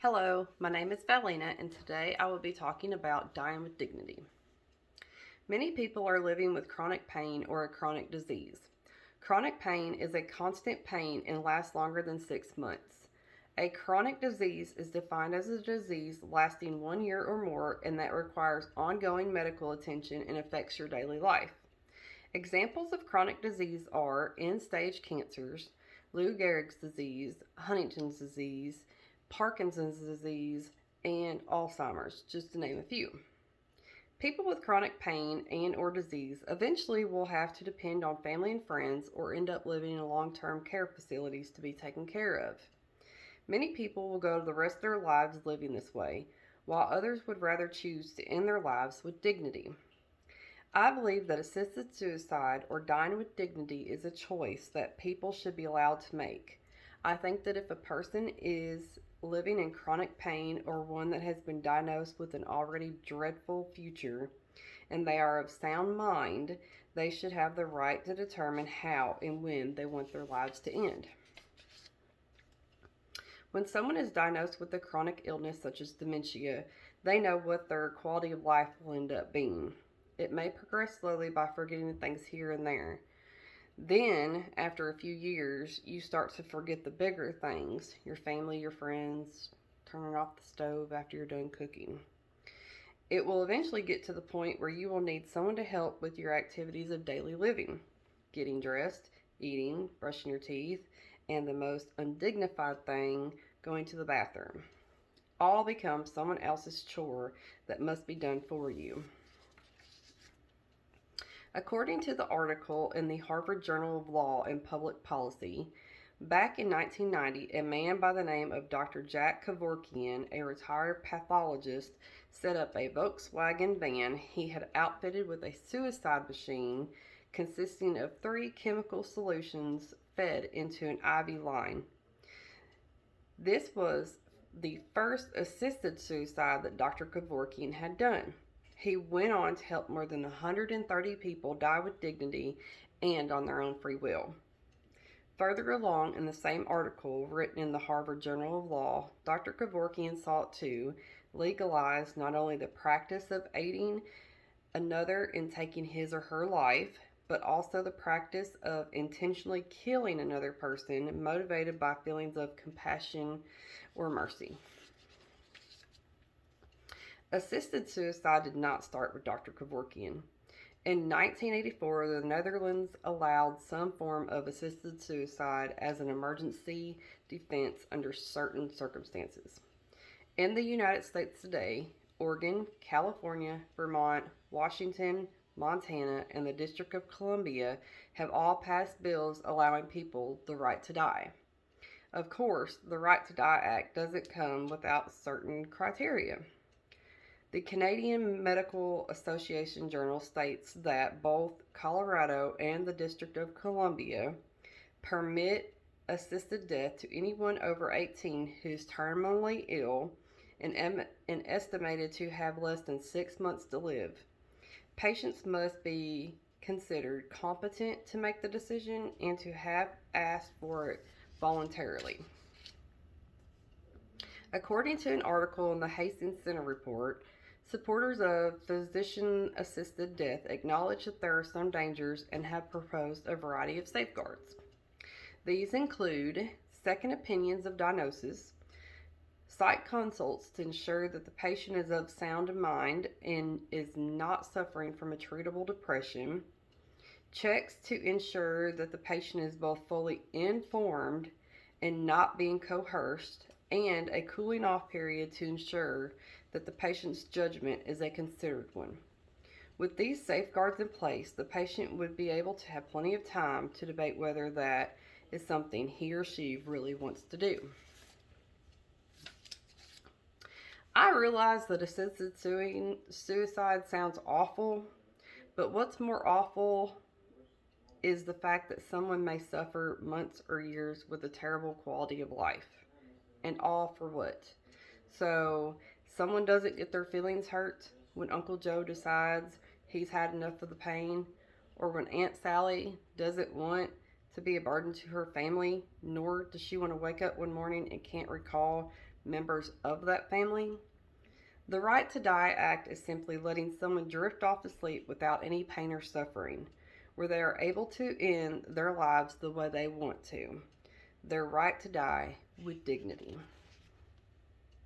Hello, my name is Valina, and today I will be talking about dying with dignity. Many people are living with chronic pain or a chronic disease. Chronic pain is a constant pain and lasts longer than 6 months. A chronic disease is defined as a disease lasting 1 year or more and that requires ongoing medical attention and affects your daily life. Examples of chronic disease are end stage cancers, Lou Gehrig's disease, Huntington's disease, Parkinson's disease, and Alzheimer's, just to name a few. People with chronic pain and or disease eventually will have to depend on family and friends or end up living in long-term care facilities to be taken care of. Many people will go the rest of their lives living this way, while others would rather choose to end their lives with dignity. I believe that assisted suicide or dying with dignity is a choice that people should be allowed to make. I think that if a person is living in chronic pain or one that has been diagnosed with an already dreadful future and they are of sound mind, they should have the right to determine how and when they want their lives to end. When someone is diagnosed with a chronic illness such as dementia, they know what their quality of life will end up being. It may progress slowly by forgetting things here and there. Then, after a few years, you start to forget the bigger things, your family, your friends, turning off the stove after you're done cooking. It will eventually get to the point where you will need someone to help with your activities of daily living, getting dressed, eating, brushing your teeth, and the most undignified thing, going to the bathroom. All become someone else's chore that must be done for you. According to the article in the Harvard Journal of Law and Public Policy, back in 1990, a man by the name of Dr. Jack Kevorkian, a retired pathologist, set up a Volkswagen van he had outfitted with a suicide machine consisting of 3 chemical solutions fed into an IV line. This was the first assisted suicide that Dr. Kevorkian had done. He went on to help more than 130 people die with dignity and on their own free will. Further along in the same article written in the Harvard Journal of Law, Dr. Kevorkian sought to legalize not only the practice of aiding another in taking his or her life, but also the practice of intentionally killing another person motivated by feelings of compassion or mercy. Assisted suicide did not start with Dr. Kevorkian. In 1984, the Netherlands allowed some form of assisted suicide as an emergency defense under certain circumstances. In the United States today, Oregon, California, Vermont, Washington, Montana, and the District of Columbia have all passed bills allowing people the right to die. Of course, the Right to Die Act doesn't come without certain criteria. The Canadian Medical Association Journal states that both Colorado and the District of Columbia permit assisted death to anyone over 18 who's terminally ill and estimated to have less than 6 months to live. Patients must be considered competent to make the decision and to have asked for it voluntarily. According to an article in the Hastings Center report, supporters of physician-assisted death acknowledge that there are some dangers and have proposed a variety of safeguards. These include second opinions of diagnosis, psych consults to ensure that the patient is of sound mind and is not suffering from a treatable depression, checks to ensure that the patient is both fully informed and not being coerced, and a cooling off period to ensure that the patient's judgment is a considered one. With these safeguards in place, the patient would be able to have plenty of time to debate whether that is something he or she really wants to do. I realize that assisted suicide sounds awful, but what's more awful is the fact that someone may suffer months or years with a terrible quality of life. And all for what? So, someone doesn't get their feelings hurt when Uncle Joe decides he's had enough of the pain, or when Aunt Sally doesn't want to be a burden to her family, nor does she want to wake up one morning and can't recall members of that family. The Right to Die Act is simply letting someone drift off to sleep without any pain or suffering, where they are able to end their lives the way they want to. Their right to die with dignity.